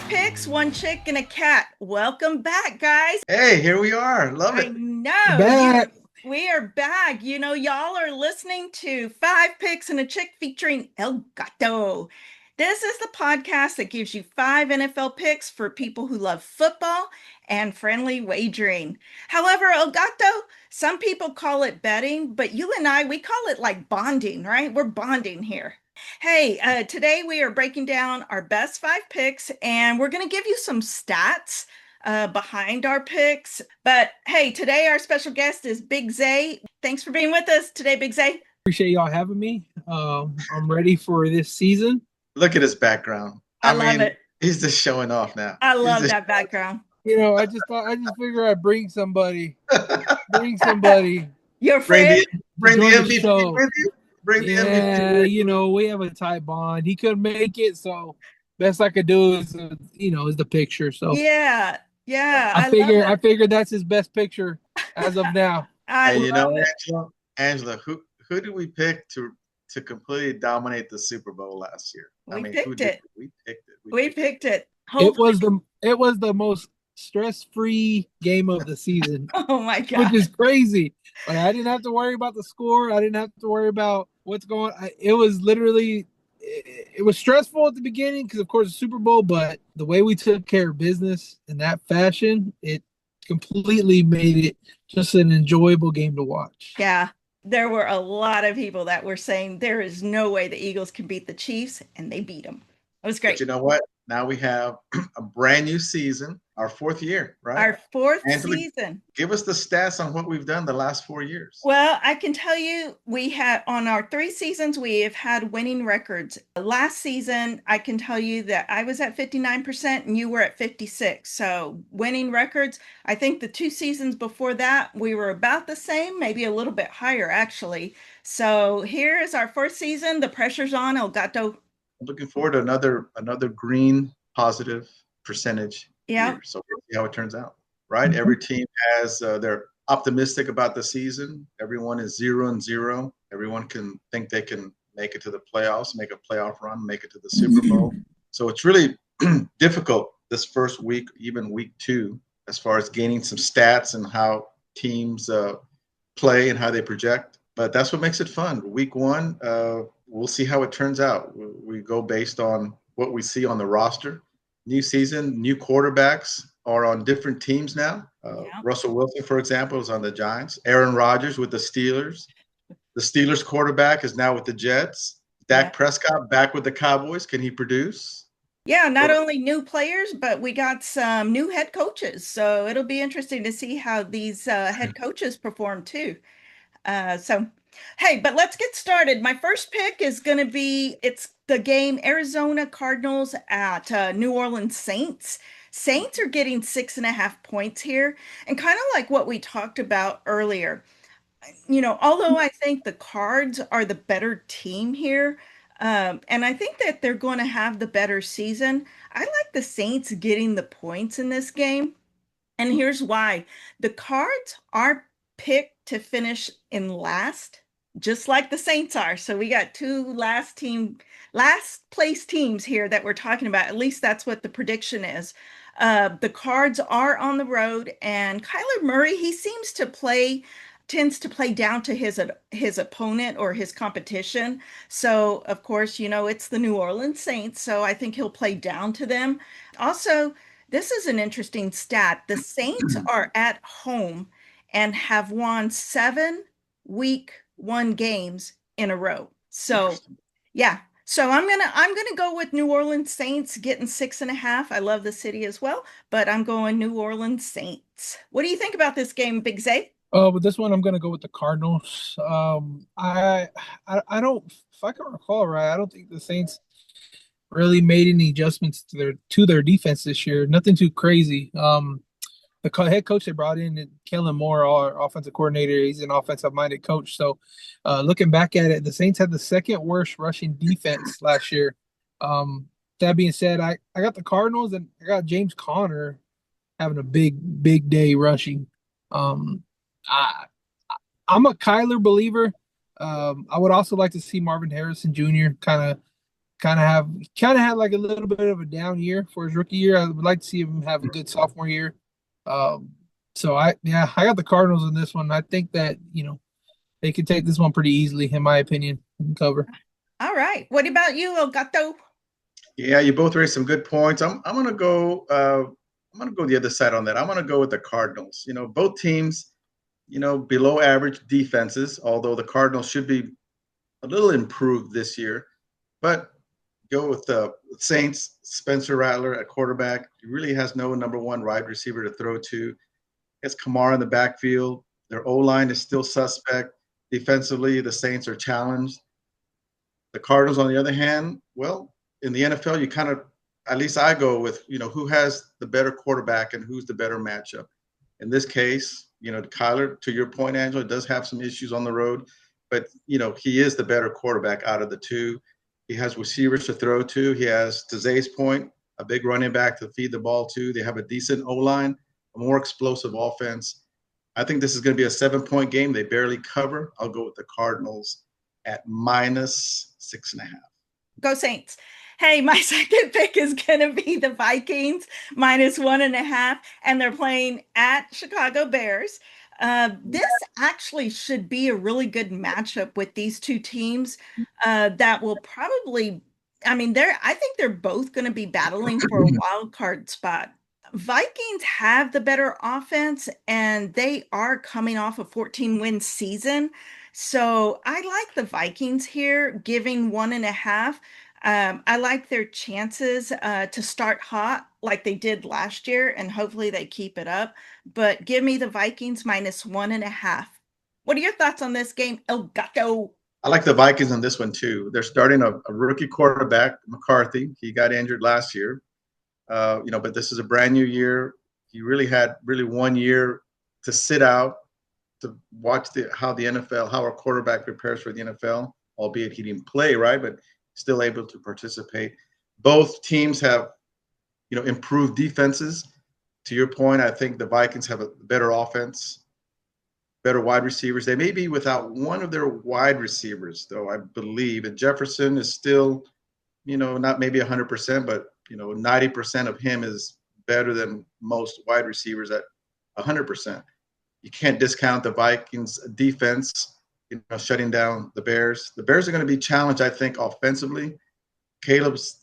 Picks, one chick, and a cat. Welcome back, guys. Hey, here we are. Love I it. know you. Back. We are back. Y'all are listening to Five Picks and a Chick featuring El Gato. This is the podcast that gives you five NFL picks for people who love football and friendly wagering. However, El Gato, some people call it betting, but you and I, we call it like bonding, right? We're bonding here. Hey, today we are breaking down our best five picks, and we're going to give you some stats behind our picks. But hey, today our special guest is Big Zay. Thanks for being with us today, Big Zay. Appreciate y'all having me. I'm ready for this season. Look at his background. I I love mean, it. he's just showing off now. I He's love just that background. I just figure I'd bring somebody Your bring friend? the to bring the join the MVP show. with you. Bring the MVP Yeah, with you. we have a tight bond. He couldn't make it, so best I could do is is the picture. So Yeah, yeah, I love I it. figured that's his best picture as of now. I And love it. Angela, who did we pick to completely dominate the Super Bowl last year? I We mean, who picked did it. we picked it? We We picked it. picked it. It Hopefully. was the most stress-free game of the season, Oh my which God. is crazy. Like I didn't have to worry about the score. I didn't have to worry about what's going. It was literally, it was stressful at the beginning because of course the Super Bowl, but the way we took care of business in that fashion, it completely made it just an enjoyable game to watch. Yeah, there were a lot of people that were saying there is no way the Eagles can beat the Chiefs, and they beat them. It was But great. you know what? Now we have a brand new season, our fourth year, right? Our fourth Angela, season. give us the stats on what we've done the last 4 years. Well, I can tell you we had on our three seasons, we have had winning records. Last season, I can tell you that I was at 59% and you were at 56. So winning records, I think the two seasons before that, we were about the same, maybe a little bit higher actually. So here is our fourth season. The pressure's on El Gato. I'm looking forward to another green positive percentage Yeah. year. So we'll see how it turns out. Right? Mhm. Every team has they're optimistic about the season. Everyone is 0-0. Everyone can think they can make it to the playoffs, make a playoff run, make it to the Super Bowl. So it's really difficult this first week, even week two, as far as gaining some stats and how teams play and how they project. But that's what makes it fun. Week one, we'll see how it turns out. We go based on what we see on the roster. New season, new quarterbacks are on different teams now. Yeah. Russell Wilson, for example, is on the Giants. Aaron Rodgers with the Steelers. The Steelers quarterback is now with the Jets. Yeah. Dak Prescott back with the Cowboys. Can he produce? Yeah, not only new players, but we got some new head coaches. So it'll be interesting to see how these head coaches perform too. So, hey, but let's get started. My first pick is going to be it's the game Arizona Cardinals at New Orleans Saints. Saints are getting 6.5 points here, and kind of like what we talked about earlier. Although I think the Cards are the better team here, and I think that they're going to have the better season, I like the Saints getting the points in this game. And here's why. The Cards are picked to finish in last, just like the Saints are. So we got two last place teams here that we're talking about. At least that's what the prediction is. The Cards are on the road, and Kyler Murray, he tends to play down to his opponent or his competition. So, of course, it's the New Orleans Saints, so I think he'll play down to them. Also, this is an interesting stat. The Saints are at home and have won 7 week 1 games in a row. So, Interesting. yeah. So I'm gonna go with New Orleans Saints getting 6.5. I love the city as well, but I'm going New Orleans Saints. What do you think about this game, Big Zay? With this one, I'm gonna go with the Cardinals. I don't, if I can recall right, I don't think the Saints really made any adjustments to their defense this year. Nothing too crazy. Head coach they brought in, Kellen Moore, our offensive coordinator, he's an offensive-minded coach. So, looking back at it, the Saints had the second worst rushing defense last year. That being said, I got the Cardinals and I got James Conner having a big day rushing. Um, I I'm a Kyler believer. I would also like to see Marvin Harrison Jr. kind of had like a little bit of a down year for his rookie year. I would like to see him have a good sophomore year. Um, so I got the Cardinals in this one. I think that they could take this one pretty easily, in my opinion, and cover. All right. What about you, El Gato? Yeah, you both raised some good points. I'm gonna go. I'm gonna go the other side on that. I'm gonna go with the Cardinals. Both teams, below average defenses. Although the Cardinals should be a little improved this year, but go with the Saints. Spencer Rattler at quarterback. He really has no number one wide receiver to throw to. It's Kamara in the backfield. Their O line is still suspect. Defensively, the Saints are challenged. The Cardinals, on the other hand, well, in the NFL, you kind of, at least I go with, who has the better quarterback and who's the better matchup. In this case, Kyler, to your point, Angela, does have some issues on the road, but, he is the better quarterback out of the two. He has receivers to throw to. He has, to Zay's point, a big running back to feed the ball to. They have a decent O-line, a more explosive offense. I think this is going to be a 7-point game. They barely cover. I'll go with the Cardinals at -6.5. Go Saints. Hey, my second pick is going to be the Vikings -1.5, and they're playing at Chicago Bears. This actually should be a really good matchup with these two teams that will probably, I think they're both going to be battling for a wild card spot. Vikings have the better offense, and they are coming off a 14-win season. So I like the Vikings here, giving 1.5. I like their chances to start hot like they did last year, and hopefully they keep it up. But give me the Vikings -1.5. What are your thoughts on this game, El Gato? I like the Vikings on this one too. They're starting a rookie quarterback, McCarthy. He got injured last year, but this is a brand new year. He really had 1 year to sit out to watch how a quarterback prepares for the NFL, albeit he didn't play, right? But still able to participate. Both teams have, improved defenses. To your point, I think the Vikings have a better offense, better wide receivers. They may be without one of their wide receivers, though, I believe. And Jefferson is still, not maybe 100%, but, 90% of him is better than most wide receivers at 100%. You can't discount the Vikings defense, shutting down the Bears. The Bears are going to be challenged, I think, offensively. Caleb's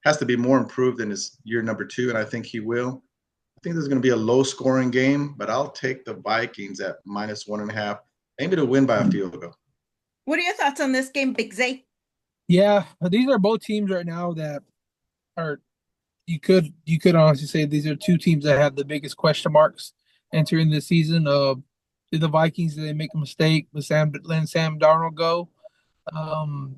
has to be more improved in his year number 2, and I think he will. I think there's going to be a low-scoring game, but I'll take the Vikings at -1.5, maybe to win by a field goal. What are your thoughts on this game, Big Zay? Yeah, these are both teams right now that are you could honestly say these are two teams that have the biggest question marks entering the season. Did the Vikings, did they make a mistake? Letting Sam Darnold go? Um,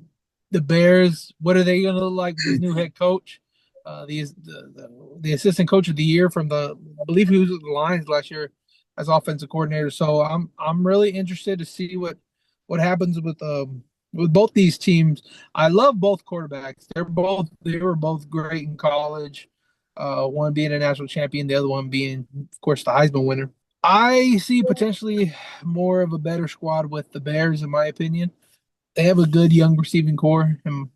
the Bears, what are they going to look like with this new head coach? The assistant coach of the year from I believe he was with the Lions last year as offensive coordinator. So I'm really interested to see what happens with both these teams. I love both quarterbacks. They were both great in college. One being a national champion, the other one being, of course, the Heisman winner. I see potentially more of a better squad with the Bears, in my opinion. They have a good young receiving core, and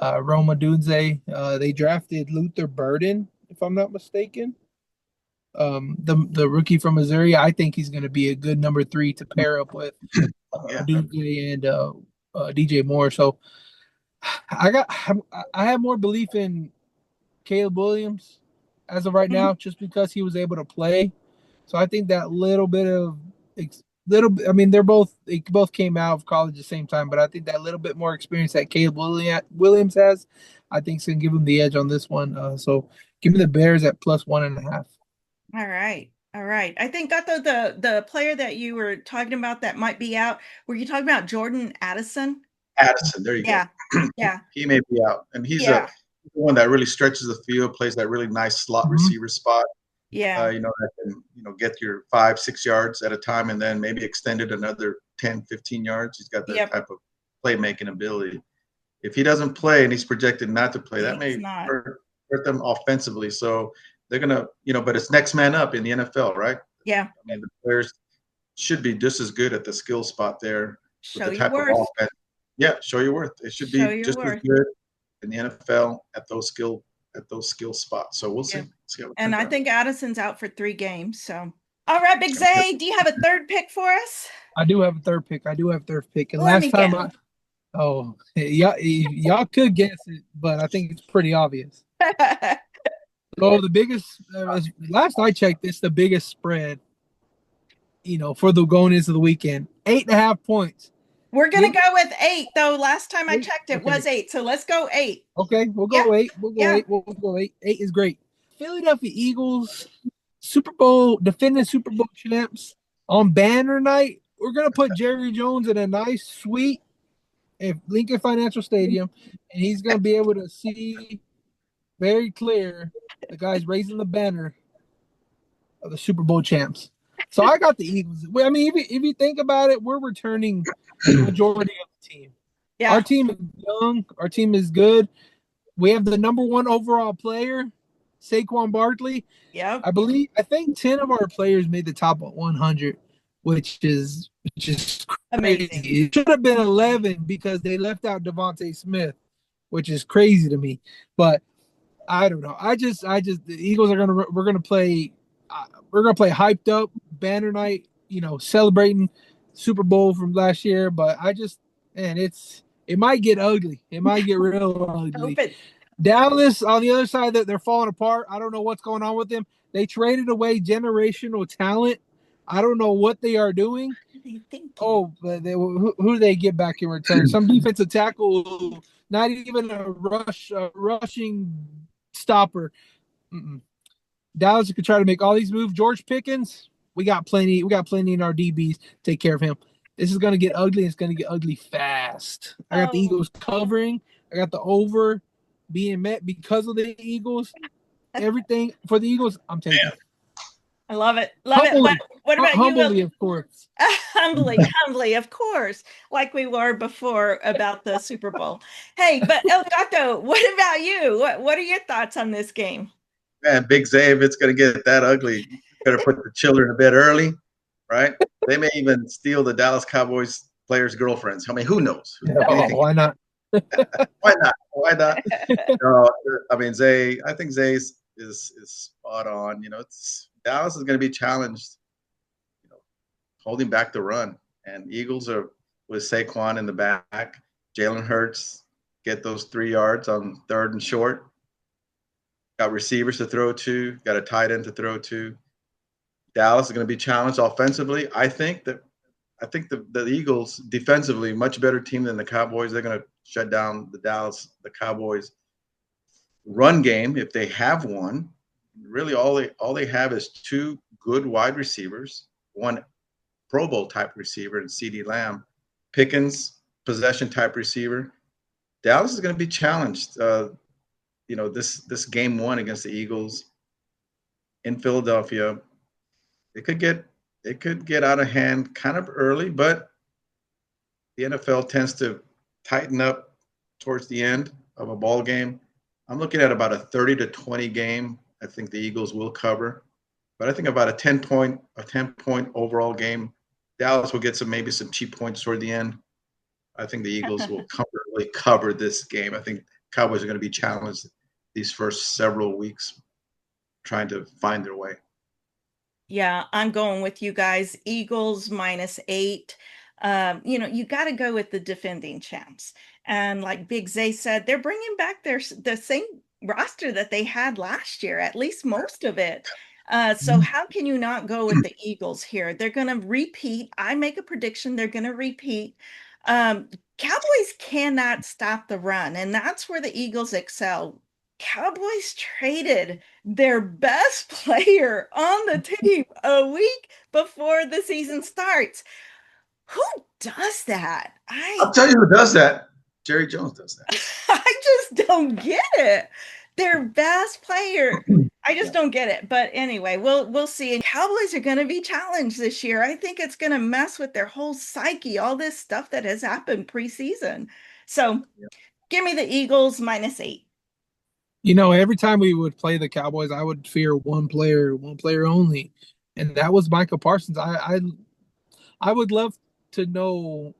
Roma Dunze. They drafted Luther Burden, if I'm not mistaken. The rookie from Missouri. I think he's going to be a good number 3 to pair up with Yeah. Dunze and DJ Moore. So I have more belief in Caleb Williams as of right now, just because he was able to play. So I think that little bit of I mean, they both came out of college at the same time, but I think that little bit more experience that Caleb Williams has, I think, is gonna give him the edge on this one. So give me the Bears at +1.5. All right. All right. I think Gato, the player that you were talking about that might be out, were you talking about Jordan Addison? Addison, there you go. Yeah. Yeah. He may be out, and he's Yeah. one that really stretches the field, plays that really nice slot Mhm. receiver spot. Yeah. That can, get your 5-6 yards at a time, and then maybe extend it another 10-15 yards. He's got that Yep. type of playmaking ability. If he doesn't play and he's projected not to play, that He's may not. hurt them offensively. So they're gonna, but it's next man up in the NFL, right? Yeah. I mean, the players should be just as good at the skill spot there with Show the your type of worth. offense. Yeah, show your worth. It should Show be your just as worth. good. in the NFL at those skill spots. So we'll Yeah. see how it And turns I out. think Addison's out for 3 games. So, all right, Big Zay, do you have a third pick for us? I do have a third pick. I do have third pick. And Let last me time guess. y'all could guess it, but I think it's pretty obvious. So the biggest, last I checked, it's the biggest spread, for the going into the weekend. 8.5 points. We're going Give to go with 8, though. Last time I eight. checked, it Okay. was 8. So let's go 8. Okay. We'll Yeah. go 8. We'll go Yeah. 8. We'll go 8. 8 is great. Philadelphia Eagles, Super Bowl, defending Super Bowl champs on banner night. We're going to put Jerry Jones in a nice suite at Lincoln Financial Stadium, and he's going to be able to see very clear the guys raising the banner of the Super Bowl champs. So I got the Eagles. I mean, if you think about it, we're returning the majority of the team. Our Yeah. team is young. Our team is good. We have the number one overall player, Saquon Barkley. Yep. I think 10 of our players made the top 100, which is Amazing. crazy. It should have been 11 because they left out Devontae Smith, which is crazy to me. But I don't know. The Eagles we're gonna play hyped up banner night, celebrating Super Bowl from last year. But it might get ugly. It might get real ugly. Hope it. Dallas on the other side, that they're falling apart. I don't know what's going on with them. They traded away generational talent. I don't know what they are doing. What are they thinking? Oh, but who do they get back in return? Some defensive tackle, not even a rushing stopper. Mm-mm. Dallas could try to make all these moves. George Pickens, we got plenty. We got plenty in our DBs. Take care of him. This is going to get ugly. It's going to get ugly fast. I got the Oh, Eagles covering. I got the over being met because of the Eagles. Everything for the Eagles, I'm taking. I love it. Love it. But what about humbly, you? of course. Humbly, of course, like we were before about the Super Bowl. Hey, but El Gato, what about you? What are your thoughts on this game? Man, Big Zay, if it's going to get that ugly, you better put the children to bed early, right? They may even steal the Dallas Cowboys players' girlfriends. I mean, who knows? Why not? Why not? Why not? No, I mean, Zay. I think Zay is spot on. It's Dallas is going to be challenged, holding back the run, and Eagles are with Saquon in the back. Jalen Hurts get those 3 yards on third and short. Got receivers to throw to. Got a tight end to throw to. Dallas is going to be challenged offensively. I think the Eagles defensively much better team than the Cowboys. They're going to shut down the Cowboys run game if they have one. Really, all they have is 2 good wide receivers, one Pro Bowl type receiver, and CeeDee Lamb. Pickens, possession type receiver. Dallas is going to be challenged. This game 1 against the Eagles in Philadelphia, it could get out of hand kind of early, but the NFL tends to tighten up towards the end of a ball game. I'm looking at about a 30-20 game. I think the Eagles will cover, but I think about a 10-point overall game. Dallas will get maybe some cheap points toward the end. I think the Eagles will comfortably cover this game. I think Cowboys are going to be challenged these first several weeks trying to find their way. Yeah, I'm going with you guys. Eagles -8. You got to go with the defending champs. And like Big Zay said, they're bringing back the same roster that they had last year, at least most of it. So how can you not go with the Eagles here? They're going to repeat. I make a prediction they're going to repeat. Cowboys cannot stop the run, and that's where the Eagles excel. Cowboys traded their best player on the team a week before the season starts. Who does that? I'll tell you who does that. Jerry Jones does that. I just don't get it. Their best player. I just don't get it. But anyway, we'll see. And Cowboys are going to be challenged this year. I think it's going to mess with their whole psyche, all this stuff that has happened preseason. So give me the Eagles -8. Every time we would play the Cowboys, I would fear one player only, and that was Micah Parsons. I would love to know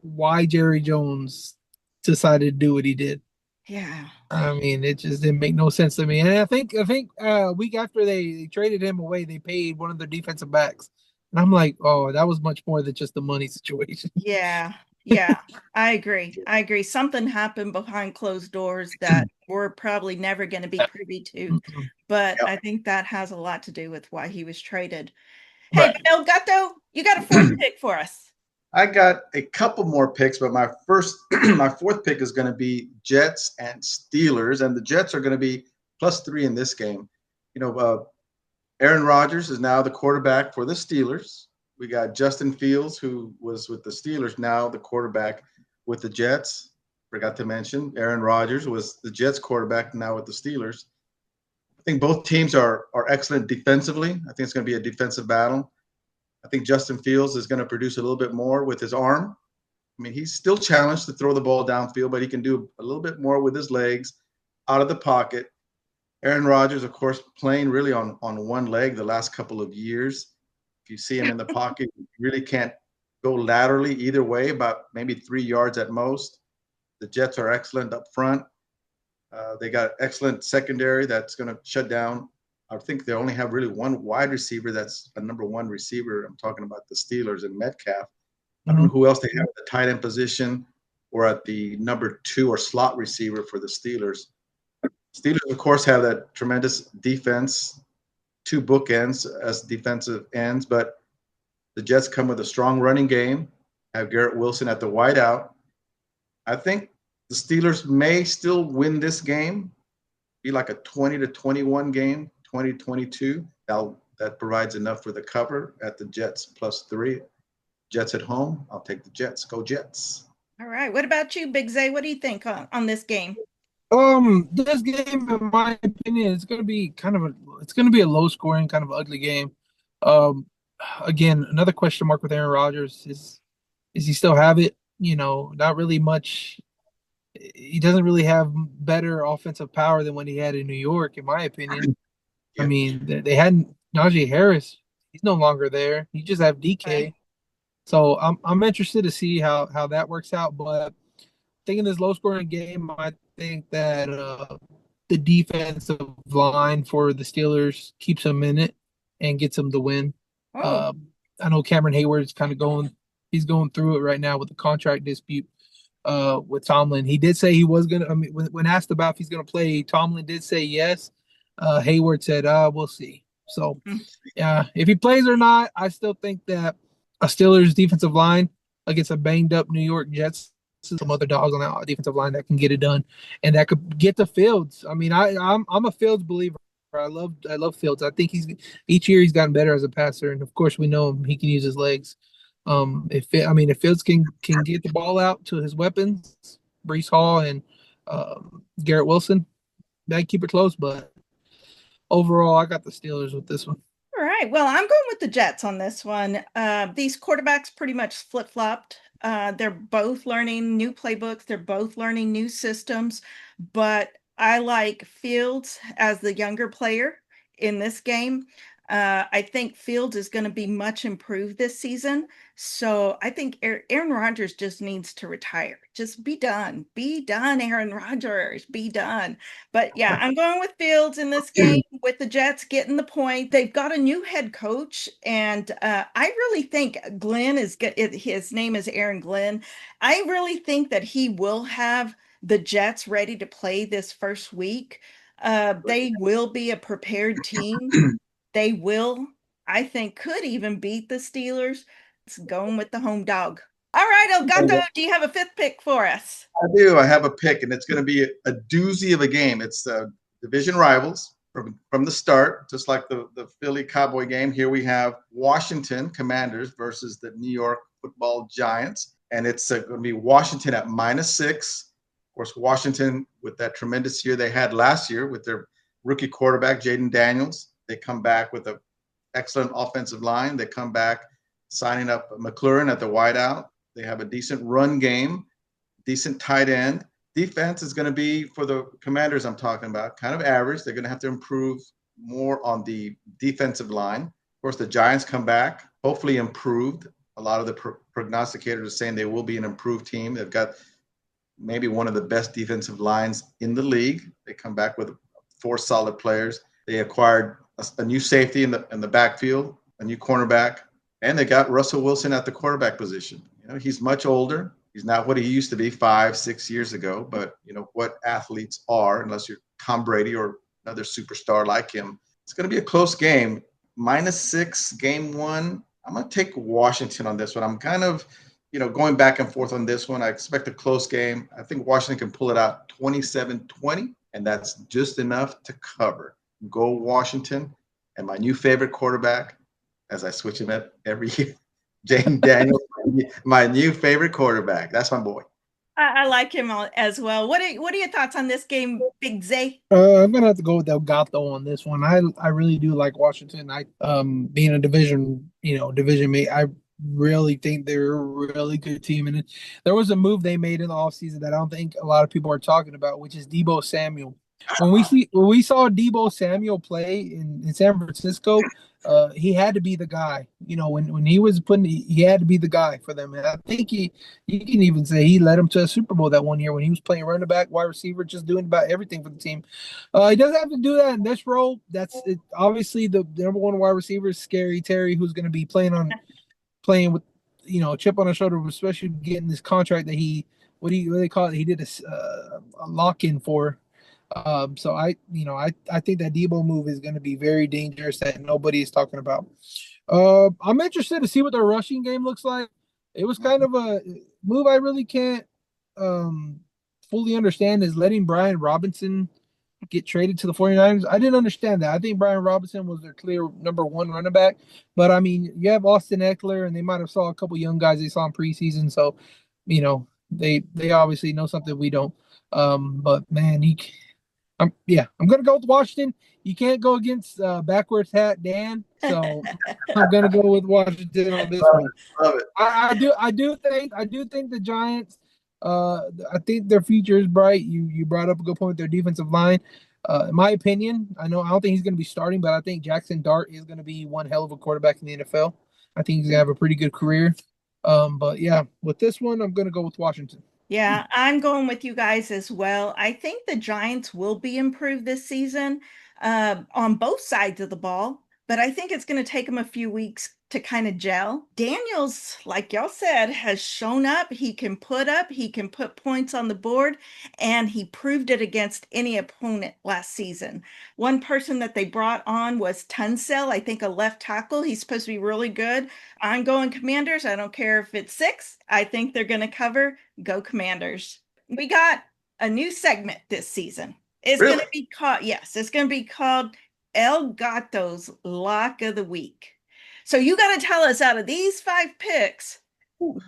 why Jerry Jones decided to do what he did. Yeah. I mean, it just didn't make no sense to me. And I think a week after they traded him away, they paid one of their defensive backs. And I'm like, oh, that was much more than just the money situation. Yeah. Yeah. I agree. I agree. Something happened behind closed doors that we're probably never going to be privy to. Mm-mm. But Yep. I think that has a lot to do with why he was traded. Hey, Right. but El Gato, you got a fourth pick for us. I got a couple more picks, but my first, my fourth pick is going to be Jets and Steelers, and the Jets are going to be +3 in this game. You know, Aaron Rodgers is now the quarterback for the Steelers. We got Justin Fields, who was with the Steelers, now the quarterback with the Jets. Forgot to mention Aaron Rodgers was the Jets quarterback, now with the Steelers. I think both teams are excellent defensively. I think it's going to be a defensive battle. I think Justin Fields is going to produce a little bit more with his arm. I mean, he's still challenged to throw the ball downfield, but he can do a little bit more with his legs out of the pocket. Aaron Rodgers, of course, playing really on one leg the last couple of years. If you see him in the pocket, you really can't go laterally either way, about maybe 3 yards at most. The Jets are excellent up front. They got excellent secondary that's going to shut down. I think they only have really one wide receiver that's a number one receiver. I'm talking about the Steelers and Metcalf. I don't know Mhm. who else they have at the tight end position or at the number two or slot receiver for the Steelers. Steelers, of course, have that tremendous defense, two bookends as defensive ends, but the Jets come with a strong running game, have Garrett Wilson at the wideout. I think the Steelers may still win this game, be like a 20-21 game, 20-22. That provides enough for the cover at the Jets +3. Jets at home. I'll take the Jets. Go Jets. All right. What about you, Big Zay? What do you think on this game? This game, in my opinion, is going to be it's going to be a low scoring, kind of ugly game. Um, Again, another question mark with Aaron Rodgers is he still have it? You know, not really much. He doesn't really have better offensive power than what he had in New York, in my opinion. I Yeah. mean, they had Najee Harris. He's no longer there. You just have Okay. DK. So I'm interested to see how that works out. But thinking this low scoring game, I think that the defensive line for the Steelers keeps them in it and gets them the win. Oh, Uh, I know Cameron Hayward's kind of he's going through it right now with the contract dispute with Tomlin. He did say he was gonna. I mean, when asked about if he's gonna play, Tomlin did say yes. Hayward said, we'll see." So, mm, if he plays or not, I still think that a Steelers defensive line against a banged up New York Jets, some other dogs on that defensive line that can get it done, and that could get to Fields. I mean, I'm a Fields believer. I love Fields. I think each year he's gotten better as a passer, and of course we know him. He can use his legs. If Fields can get the ball out to his weapons, Brees Hall and Garrett Wilson, that keep it close. But overall, I got the Steelers with this one. all right. Well, I'm going with the Jets on this one. These quarterbacks pretty much flip-flopped. They're both learning new playbooks. They're both learning new systems, but I like Fields as the younger player in this game. I think Fields is going to be much improved this season. So I think Aaron Rodgers just needs to retire. Just be done. Be done, Aaron Rodgers. Be done. But yeah, I'm going with Fields in this game with the Jets getting the point. They've got a new head coach, and I really think Glenn is good. His name is Aaron Glenn. I really think that he will have the Jets ready to play this first week. They will be a prepared team. They will, I think, could even beat the Steelers. It's going with the home dog. All right, Elgato, do you have a fifth pick for us? I do. I have a pick, and it's going to be a doozy of a game. It's division rivals from the start, just like the Philly Cowboy game. Here we have Washington Commanders versus the New York Football Giants, and it's going to be Washington at -6. Of course, Washington with that tremendous year they had last year with their rookie quarterback Jaden Daniels. They come back with an excellent offensive line. They come back signing up McLaurin at the wideout. They have a decent run game, decent tight end. Defense is going to be, for the Commanders I'm talking about, kind of average. They're going to have to improve more on the defensive line. Of course, the Giants come back, hopefully improved. A lot of the prognosticators are saying they will be an improved team. They've got maybe one of the best defensive lines in the league. They come back with 4 solid players. They acquired a new safety in the backfield, a new cornerback, and they got Russell Wilson at the quarterback position. He's much older. He's not what he used to be 5-6 years ago, but what athletes are, unless you're Tom Brady or another superstar like him. It's going to be a close game. -6, game one. I'm going to take Washington on this one. I'm kind of, going back and forth on this one. I expect a close game. I think Washington can pull it out 27-20, and that's just enough to cover. Go Washington. And my new favorite quarterback, as I switch him up every year, Jaden Daniels, my new favorite quarterback. That's my boy. I like him as well. What are your thoughts on this game, Big Zay? I'm gonna have to go with Delgado on this one. I really do like Washington. I being a division mate, I really think they're a really good team. And there was a move they made in the offseason that I don't think a lot of people are talking about, which is Deebo Samuel. When we saw Deebo Samuel play in San Francisco, he had to be the guy. When he was he had to be the guy for them. And I think you can even say he led them to a Super Bowl that one year when he was playing running back, wide receiver, just doing about everything for the team. He doesn't have to do that in this role. That's it. Obviously the number one wide receiver is Scary Terry, who's going to be playing with chip on his shoulder, especially getting this contract that what do they call it? He did a lock in for. So I think that Debo move is going to be very dangerous that nobody is talking about. I'm interested to see what their rushing game looks like. It was kind of a move I really can't fully understand is letting Brian Robinson get traded to the 49ers. I didn't understand that. I think Brian Robinson was their clear number one running back. But I mean, you have Austin Eckler, and they might have saw a couple young guys they saw in preseason. So, they obviously know something we don't. But man, I'm gonna go with Washington. You can't go against backwards hat Dan, so I'm gonna go with Washington on this one. Love it. I do think the Giants. I think their future is bright. You brought up a good point with their defensive line. In my opinion, I don't think he's going to be starting, but I think Jackson Dart is going to be one hell of a quarterback in the NFL. I think he's going to have a pretty good career. But yeah, with this one, I'm going to go with Washington. Yeah, I'm going with you guys as well. I think the Giants will be improved this season on both sides of the ball, but I think it's going to take them a few weeks to kind of gel. Daniels, like y'all said, has shown up. He can put points on the board, and he proved it against any opponent last season. One person that they brought on was Tunsil, I think a left tackle. He's supposed to be really good. I'm going Commanders. I don't care if it's 6. I think they're going to cover. Go Commanders. We got a new segment this season. It's Really? going to be called, yes, it's going to be called El Gato's Lock of the Week. So you got to tell us out of these 5 picks,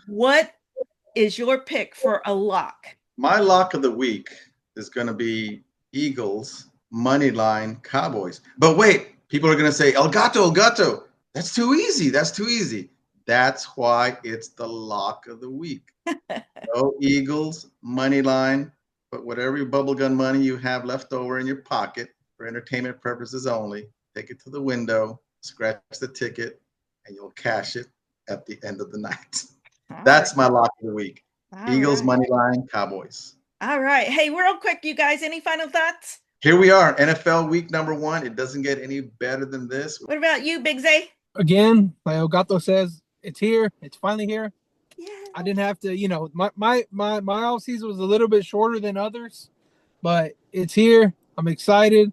what is your pick for a lock? My lock of the week is going to be Eagles, money line, Cowboys. But wait, people are going to say, El Gato, El Gato. That's too easy. That's too easy. That's why it's the lock of the week. Go Eagles, money line, put whatever your bubblegum money you have left over in your pocket for entertainment purposes only. Take it to the window, scratch the ticket, and you'll cash it at the end of the night. That's my lock of the week. Eagles, money line, Cowboys. All right. Hey, real quick, you guys, any final thoughts? Here we are, NFL week number 1. It doesn't get any better than this. What about you, Big Zay? Again, like Elgato says, it's here. It's finally here. Yeah. I didn't have to, my off season was a little bit shorter than others, but it's here. I'm excited.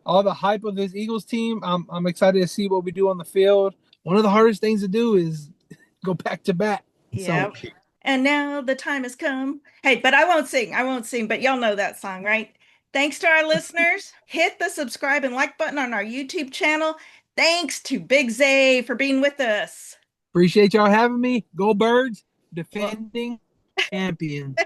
All the hype of this Eagles team. I'm excited to see what we do on the field. One of the hardest things to do is go back to back. Yeah. So. And now the time has come. Hey, but I won't sing, but y'all know that song, right? Thanks to our listeners. Hit the subscribe and like button on our YouTube channel. Thanks to Big Zay for being with us. Appreciate y'all having me. Go Birds, defending champions.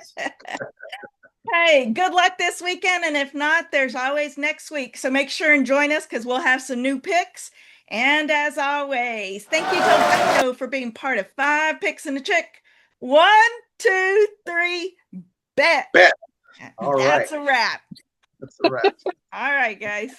Hey, good luck this weekend. And if not, there's always next week. So make sure and join us because we'll have some new picks. And as always, thank you to Elgato for being part of 5 Picks and a Chick. 1, 2, 3, bet. Bet. All right. That's a wrap. That's a wrap. All right, guys.